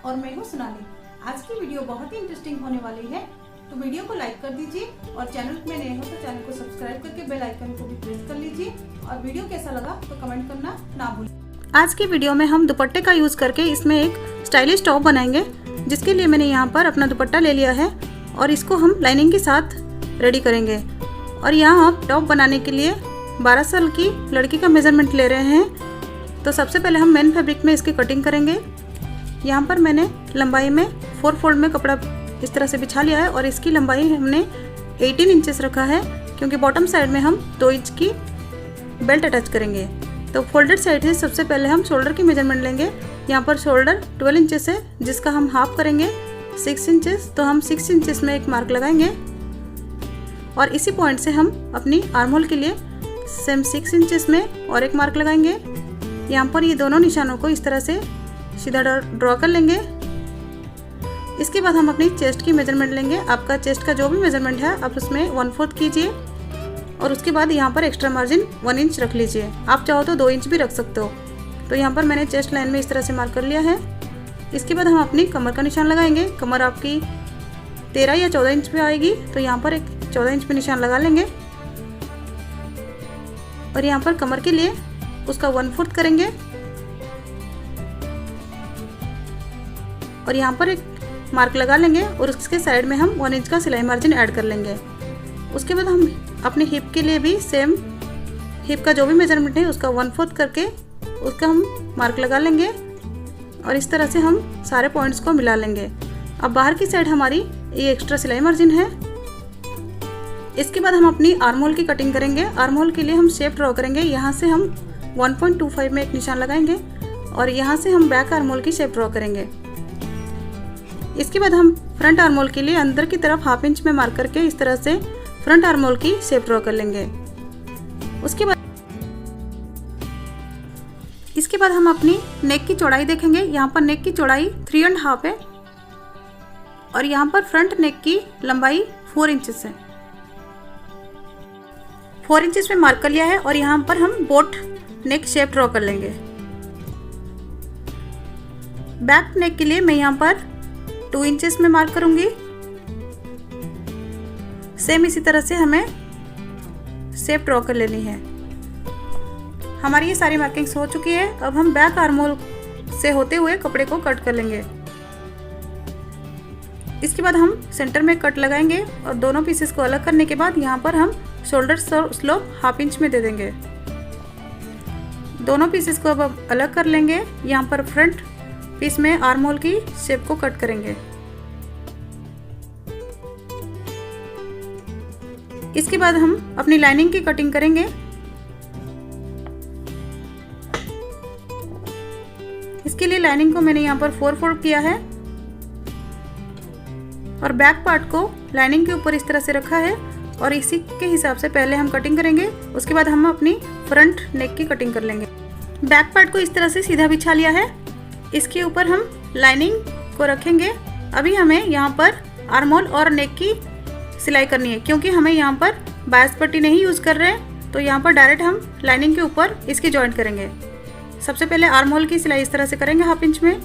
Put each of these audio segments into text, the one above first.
और मैं हूँ सोनाली। आज की वीडियो बहुत ही इंटरेस्टिंग होने वाली है, तो वीडियो को लाइक कर दीजिए और चैनल में नए हो तो चैनल को सब्सक्राइब करके बेल आइकन को भी प्रेस कर लीजिए और वीडियो कैसा लगा तो कमेंट करना ना भूलें। आज की वीडियो में हम दुपट्टे का यूज करके इसमें एक स्टाइलिश टॉप बनाएंगे, जिसके लिए मैंने यहाँ पर अपना दुपट्टा ले लिया है और इसको हम लाइनिंग के साथ रेडी करेंगे। और यहाँ आप टॉप बनाने के लिए 12 साल की लड़की का मेजरमेंट ले रहे हैं। तो सबसे पहले हम मेन फैब्रिक में इसकी कटिंग करेंगे। यहाँ पर मैंने लंबाई में 4 फोल्ड में कपड़ा इस तरह से बिछा लिया है और इसकी लंबाई हमने 18 इंचेस रखा है, क्योंकि बॉटम साइड में हम 2 इंच की बेल्ट अटैच करेंगे। तो फोल्डेड साइड से सबसे पहले हम शोल्डर की मेजरमेंट लेंगे। यहाँ पर शोल्डर 12 इंचेस है, जिसका हम हाफ करेंगे 6 इंचेस। तो हम 6 इंचेस में एक मार्क लगाएंगे और इसी पॉइंट से हम अपनी आर्म होल के लिए सेम 6 इंचेस में और एक मार्क लगाएंगे। यहाँ पर ये दोनों निशानों को इस तरह से सीधा ड्रॉ कर लेंगे। इसके बाद हम अपनी चेस्ट की मेजरमेंट लेंगे। आपका चेस्ट का जो भी मेजरमेंट है आप उसमें 1/4 कीजिए और उसके बाद यहाँ पर एक्स्ट्रा मार्जिन 1 इंच रख लीजिए। आप चाहो तो 2 इंच भी रख सकते हो। तो यहाँ पर मैंने चेस्ट लाइन में इस तरह से मार्क कर लिया है। इसके बाद हम अपनी कमर का निशान लगाएंगे। कमर आपकी 13 या 14 इंच पे आएगी, तो यहाँ पर एक 14 इंच पे निशान लगा लेंगे और यहाँ पर कमर के लिए उसका 1/4 करेंगे और यहाँ पर एक मार्क लगा लेंगे और उसके साइड में हम 1 इंच का सिलाई मार्जिन ऐड कर लेंगे। उसके बाद हम अपने हिप के लिए भी सेम हिप का जो भी मेजरमेंट है उसका 1/4 करके उसका हम मार्क लगा लेंगे और इस तरह से हम सारे पॉइंट्स को मिला लेंगे। अब बाहर की साइड हमारी ये एक्स्ट्रा सिलाई मार्जिन है। इसके बाद हम अपनी आर्म होल की कटिंग करेंगे। आर्म होल के लिए हम शेप ड्रॉ करेंगे। यहाँ से हम 1.25 में एक निशान लगाएंगे और यहाँ से हम बैक आर्म होल की शेप ड्रॉ करेंगे। इसके बाद हम फ्रंट आर्म होल के लिए अंदर की तरफ 1/2 इंच में मार्क करके इस तरह से फ्रंट आर्म होल की शेप ड्रॉ कर लेंगे। इसके बाद हम अपनी नेक की चौड़ाई देखेंगे। यहाँ पर नेक की चौड़ाई 3.5 है और यहाँ पर फ्रंट नेक की लंबाई 4 इंचेस है। 4 इंचेस में मार्क कर लिया है और यहाँ पर हम बोट नेक शेप ड्रॉ कर लेंगे। बैक नेक के लिए मैं यहाँ पर 2 इंचेस में मार्क करूंगी। सेम इसी तरह से हमें शेप ड्रॉ कर लेनी है। हमारी ये सारी मार्किंग्स हो चुकी है। अब हम बैक आर्म होल से होते हुए कपड़े को कट कर लेंगे। इसके बाद हम सेंटर में कट लगाएंगे और दोनों पीसेस को अलग करने के बाद यहाँ पर हम शोल्डर स्लोप 1/2 इंच में दे देंगे। दोनों पीसेस को अब अलग कर लेंगे। यहाँ पर फ्रंट पीस में आर्म होल की शेप को कट करेंगे। इसके बाद हम अपनी लाइनिंग की कटिंग करेंगे। इसके लिए लाइनिंग को मैंने यहाँ पर 4 फोल्ड किया है और बैक पार्ट को लाइनिंग के ऊपर इस तरह से रखा है और इसी के हिसाब से पहले हम कटिंग करेंगे। उसके बाद हम अपनी फ्रंट नेक की कटिंग कर लेंगे। बैक पार्ट को इस तरह से सीधा बिछा लिया है। इसके ऊपर हम लाइनिंग को रखेंगे। अभी हमें यहाँ पर आर्म होल और नेक की सिलाई करनी है, क्योंकि हमें यहाँ पर बायस पट्टी नहीं यूज़ कर रहे हैं। तो यहाँ पर डायरेक्ट हम लाइनिंग के ऊपर इसकी जॉइंट करेंगे। सबसे पहले आर्म होल की सिलाई इस तरह से करेंगे 1/2 इंच में।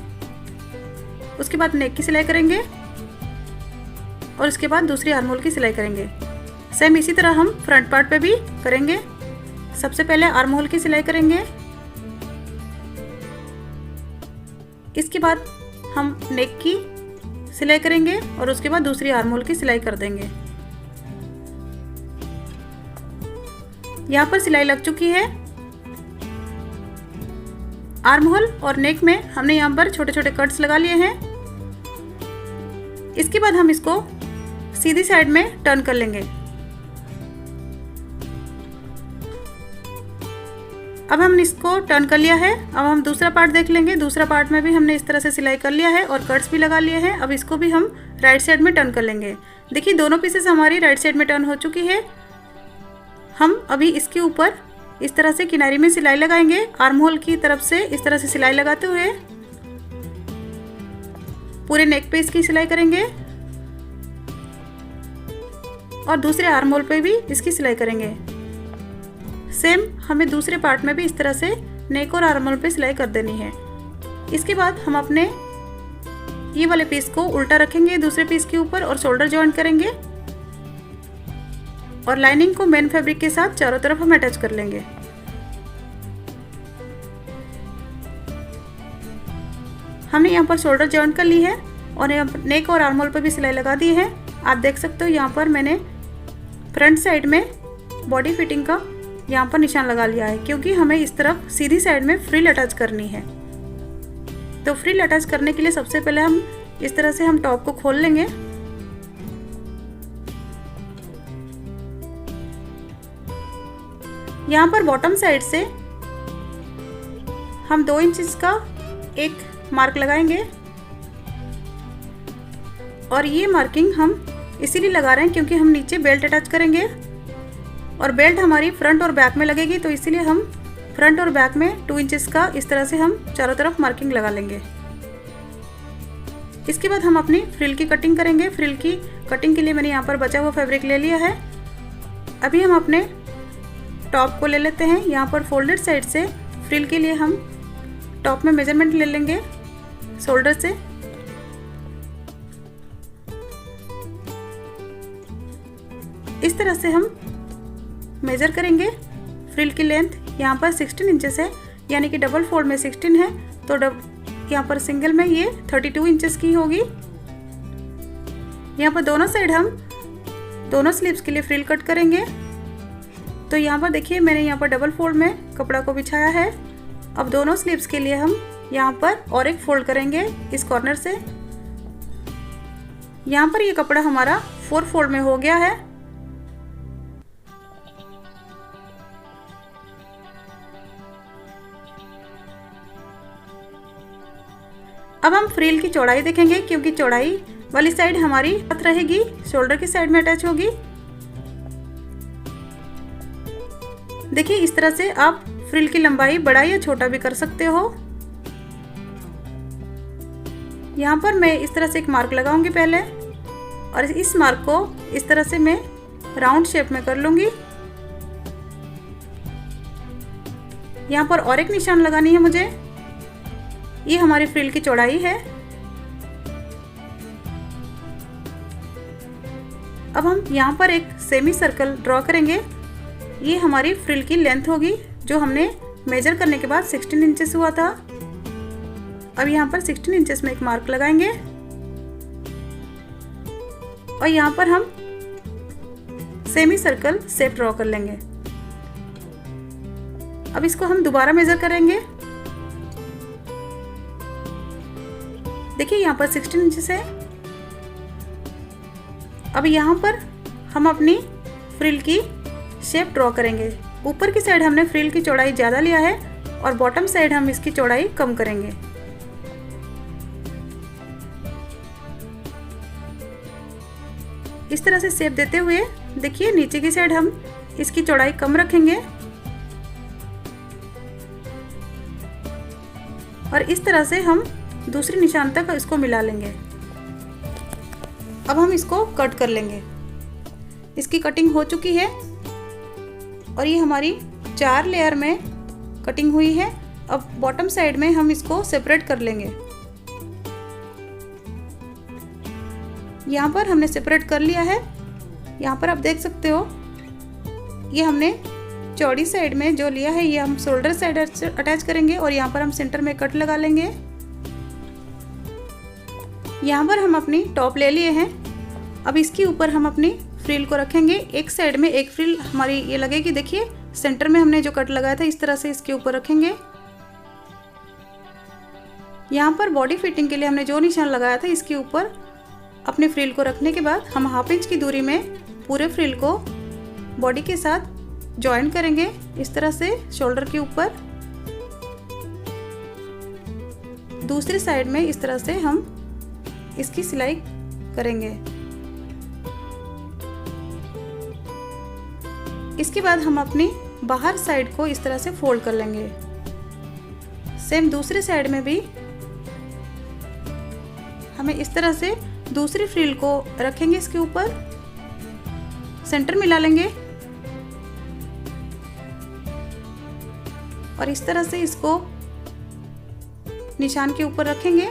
उसके बाद नेक की सिलाई करेंगे और उसके बाद दूसरी आर्म होल की सिलाई करेंगे। सेम इसी तरह हम फ्रंट पार्ट पे भी करेंगे। सबसे पहले आर्म होल की सिलाई करेंगे, इसके बाद हम नेक की सिलाई करेंगे और उसके बाद दूसरी आर्म होल की सिलाई कर देंगे। यहाँ पर सिलाई लग चुकी है। आर्म होल और नेक में हमने यहाँ पर छोटे छोटे कट्स लगा लिए हैं। इसके बाद हम इसको सीधी साइड में टर्न कर लेंगे। अब हमने इसको टर्न कर लिया है। अब हम दूसरा पार्ट देख लेंगे। दूसरा पार्ट में भी हमने इस तरह से सिलाई कर लिया है और कट्स भी लगा लिए हैं। अब इसको भी हम राइट साइड में टर्न कर लेंगे। देखिए दोनों पीसेस हमारी राइट साइड में टर्न हो चुकी है। हम अभी इसके ऊपर इस तरह से किनारी में सिलाई लगाएंगे। आर्म होल की तरफ से इस तरह से सिलाई लगाते हुए पूरे नेक पे इसकी सिलाई करेंगे और दूसरे आर्म होल पे भी इसकी सिलाई करेंगे। सेम हमें दूसरे पार्ट में भी इस तरह से नेक और आर्म होल पे सिलाई कर देनी है। इसके बाद हम अपने ये वाले पीस को उल्टा रखेंगे दूसरे पीस के ऊपर और शोल्डर जॉइंट करेंगे और लाइनिंग को मेन फैब्रिक के साथ चारों तरफ हम अटैच कर लेंगे। हमने यहाँ पर शोल्डर जॉइंट कर ली है और यहाँ नेक और आर्म होल पर भी सिलाई लगा दी है। आप देख सकते हो यहाँ पर मैंने फ्रंट साइड में बॉडी फिटिंग का यहाँ पर निशान लगा लिया है, क्योंकि हमें इस तरफ सीधी साइड में फ्रिल अटैच करनी है। तो फ्रिल अटैच करने के लिए सबसे पहले हम इस तरह से हम टॉप को खोल लेंगे। यहाँ पर बॉटम साइड से हम 2 इंच का एक मार्क लगाएंगे और ये मार्किंग हम इसीलिए लगा रहे हैं क्योंकि हम नीचे बेल्ट अटैच करेंगे और बेल्ट हमारी फ्रंट और बैक में लगेगी, तो इसीलिए हम फ्रंट और बैक में 2 इंच का इस तरह से हम चारों तरफ मार्किंग लगा लेंगे। इसके बाद हम अपनी फ्रिल की कटिंग करेंगे। फ्रिल की कटिंग के लिए मैंने यहाँ पर बचा हुआ फैब्रिक ले लिया है। अभी हम अपने टॉप को ले लेते हैं। यहाँ पर फोल्डेड साइड से फ्रिल के लिए हम टॉप में मेजरमेंट ले लेंगे शोल्डर से। इस तरह से हम मेजर करेंगे। फ्रिल की लेंथ यहाँ पर 16 इंचेस है, यानी कि डबल फोल्ड में 16 है, तो यहाँ पर सिंगल में ये 32 इंचेस की होगी। यहाँ पर दोनों साइड हम दोनों स्लीव्स के लिए फ्रिल कट करेंगे। तो यहाँ पर देखिए मैंने यहाँ पर डबल फोल्ड में कपड़ा को बिछाया है। अब दोनों स्लीव्स के लिए हम यहाँ पर और एक फोल्ड करेंगे इस कॉर्नर से। यहाँ पर ये कपड़ा हमारा 4 फोल्ड में हो गया है। अब हम फ्रिल की चौड़ाई देखेंगे, क्योंकि चौड़ाई वाली साइड हमारी हाथ रहेगी, शोल्डर की साइड में अटैच होगी। देखिए इस तरह से आप फ्रिल की लंबाई बड़ा या छोटा भी कर सकते हो। यहाँ पर मैं इस तरह से एक मार्क लगाऊंगी पहले, और इस मार्क को इस तरह से मैं राउंड शेप में कर लूंगी। यहाँ पर और एक निशान लगानी है मुझे। ये हमारी फ्रिल की चौड़ाई है। अब हम यहाँ पर एक सेमी सर्कल ड्रॉ करेंगे। ये हमारी फ्रिल की लेंथ होगी जो हमने मेजर करने के बाद 16 इंचेस हुआ था। अब यहाँ पर 16 इंचेस में एक मार्क लगाएंगे और यहाँ पर हम सेमी सर्कल शेप ड्रॉ कर लेंगे। अब इसको हम दोबारा मेजर करेंगे। देखिए यहाँ पर 16 इंचेस है। अब यहाँ पर हम अपनी फ्रिल की शेप ड्रॉ करेंगे। ऊपर की साइड हमने फ्रिल की चौड़ाई ज़्यादा लिया है और बॉटम साइड हम इसकी चौड़ाई कम करेंगे। इस तरह से शेप देते हुए देखिए नीचे की साइड हम इसकी चौड़ाई कम रखेंगे और इस तरह से हम दूसरी निशान तक इसको मिला लेंगे। अब हम इसको कट कर लेंगे। इसकी कटिंग हो चुकी है और ये हमारी 4 लेयर में कटिंग हुई है। अब बॉटम साइड में हम इसको सेपरेट कर लेंगे। यहाँ पर हमने सेपरेट कर लिया है। यहाँ पर आप देख सकते हो ये हमने चौड़ी साइड में जो लिया है ये हम शोल्डर साइड अटैच करेंगे और यहाँ पर हम सेंटर में कट लगा लेंगे। यहाँ पर हम अपनी टॉप ले लिए हैं। अब इसके ऊपर हम अपनी फ्रिल को रखेंगे। एक साइड में एक फ्रिल हमारी ये लगेगी। देखिए सेंटर में हमने जो कट लगाया था इस तरह से इसके ऊपर रखेंगे। यहाँ पर बॉडी फिटिंग के लिए हमने जो निशान लगाया था इसके ऊपर अपने फ्रिल को रखने के बाद हम 1/2 इंच की दूरी में पूरे फ्रिल को बॉडी के साथ जॉइन करेंगे इस तरह से शोल्डर के ऊपर। दूसरी साइड में इस तरह से हम इसकी सिलाई करेंगे। इसके बाद हम अपनी बाहर साइड को इस तरह से फोल्ड कर लेंगे। सेम दूसरी साइड में भी हमें इस तरह से दूसरी फ्रिल को रखेंगे, इसके ऊपर सेंटर मिला लेंगे और इस तरह से इसको निशान के ऊपर रखेंगे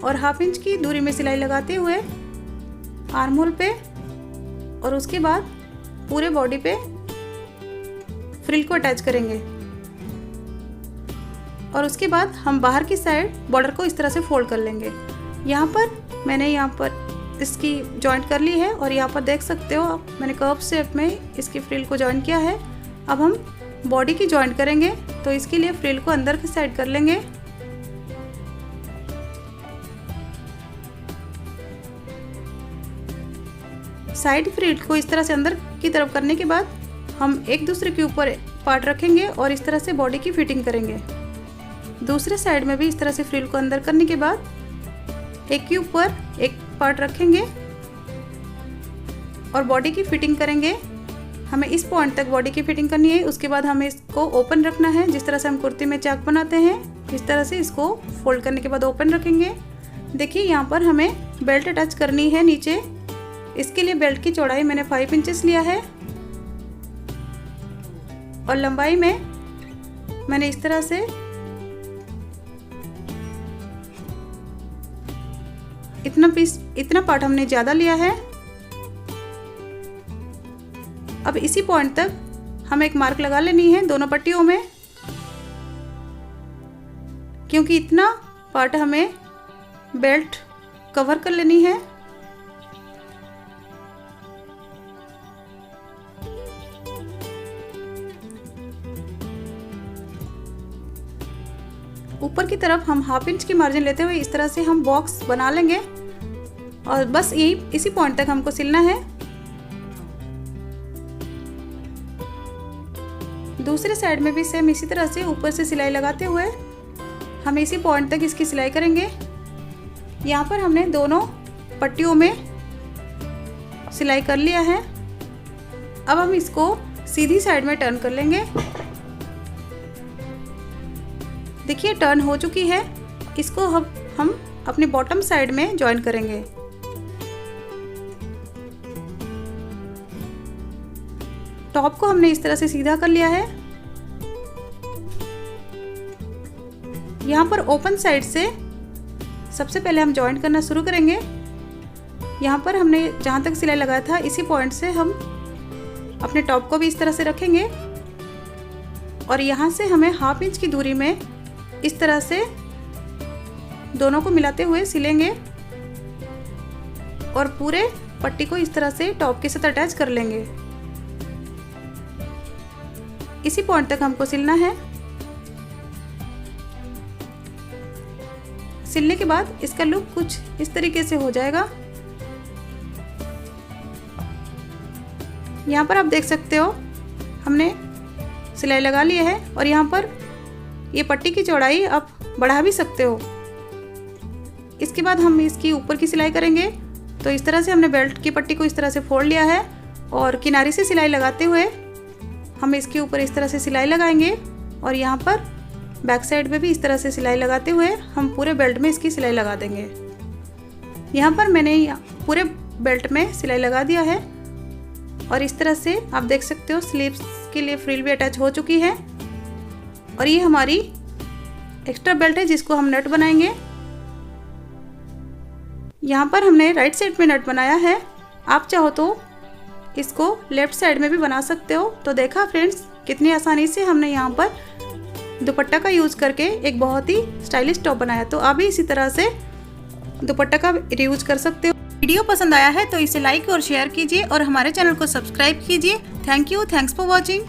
और 1/2 इंच की दूरी में सिलाई लगाते हुए आर्म होल पे और उसके बाद पूरे बॉडी पे फ्रिल को अटैच करेंगे। और उसके बाद हम बाहर की साइड बॉर्डर को इस तरह से फोल्ड कर लेंगे। यहाँ पर मैंने इसकी जॉइंट कर ली है और यहाँ पर देख सकते हो मैंने कर्व शेप में इसकी फ्रिल को जॉइन किया है। अब हम बॉडी की जॉइंट करेंगे, तो इसके लिए फ्रिल को अंदर की साइड कर लेंगे। साइड फ्रिल को इस तरह से अंदर की तरफ करने के बाद हम एक दूसरे के ऊपर पार्ट रखेंगे और इस तरह से बॉडी की फिटिंग करेंगे। दूसरे साइड में भी इस तरह से फ्रिल को अंदर करने के बाद एक के ऊपर एक पार्ट रखेंगे और बॉडी की फिटिंग करेंगे। हमें इस पॉइंट तक बॉडी की फिटिंग करनी है। उसके बाद हमें इसको ओपन रखना है, जिस तरह से हम कुर्ती में चाक बनाते हैं इस तरह से इसको फोल्ड करने के बाद ओपन रखेंगे। देखिए यहाँ पर हमें बेल्ट अटैच करनी है नीचे। इसके लिए बेल्ट की चौड़ाई मैंने 5 इंचेस लिया है और लंबाई में मैंने इस तरह से इतना पार्ट हमने ज़्यादा लिया है। अब इसी पॉइंट तक हमें एक मार्क लगा लेनी है दोनों पट्टियों में, क्योंकि इतना पार्ट हमें बेल्ट कवर कर लेनी है। ऊपर की तरफ हम 1/2 इंच की मार्जिन लेते हुए इस तरह से हम बॉक्स बना लेंगे और बस इसी पॉइंट तक हमको सिलना है। दूसरे साइड में भी सेम इसी तरह से ऊपर से सिलाई लगाते हुए हम इसी पॉइंट तक इसकी सिलाई करेंगे। यहाँ पर हमने दोनों पट्टियों में सिलाई कर लिया है। अब हम इसको सीधी साइड में टर्न कर लेंगे। देखिए टर्न हो चुकी है। इसको हम अपनी बॉटम साइड में जॉइन करेंगे। टॉप को हमने इस तरह से सीधा कर लिया है। यहाँ पर ओपन साइड से सबसे पहले हम जॉइन करना शुरू करेंगे। यहाँ पर हमने जहाँ तक सिलाई लगाया था इसी पॉइंट से हम अपने टॉप को भी इस तरह से रखेंगे और यहाँ से हमें 1/2 इंच की दूरी में इस तरह से दोनों को मिलाते हुए सिलेंगे और पूरे पट्टी को इस तरह से टॉप के साथ अटैच कर लेंगे। इसी पॉइंट तक हमको सिलना है। सिलने के बाद इसका लुक कुछ इस तरीके से हो जाएगा। यहाँ पर आप देख सकते हो हमने सिलाई लगा ली है और यहाँ पर ये पट्टी की चौड़ाई आप बढ़ा भी सकते हो। इसके बाद हम इसकी ऊपर की सिलाई करेंगे। तो इस तरह से हमने बेल्ट की पट्टी को इस तरह से फोल्ड लिया है और किनारे से सिलाई लगाते हुए हम इसके ऊपर इस तरह से सिलाई लगाएंगे और यहाँ पर बैक साइड पे भी इस तरह से सिलाई लगाते हुए हम पूरे बेल्ट में इसकी सिलाई लगा देंगे। यहाँ पर मैंने पूरे बेल्ट में सिलाई लगा दिया है और इस तरह से आप देख सकते हो स्लीव्स के लिए फ्रिल भी अटैच हो चुकी है और ये हमारी एक्स्ट्रा बेल्ट है जिसको हम नट बनाएंगे। यहाँ पर हमने राइट साइड में नट बनाया है। आप चाहो तो इसको लेफ्ट साइड में भी बना सकते हो। तो देखा फ्रेंड्स कितनी आसानी से हमने यहाँ पर दुपट्टा का यूज़ करके एक बहुत ही स्टाइलिश टॉप बनाया। तो आप भी इसी तरह से दुपट्टा का यूज कर सकते हो। वीडियो पसंद आया है तो इसे लाइक और शेयर कीजिए और हमारे चैनल को सब्सक्राइब कीजिए। Thank you, thanks for watching.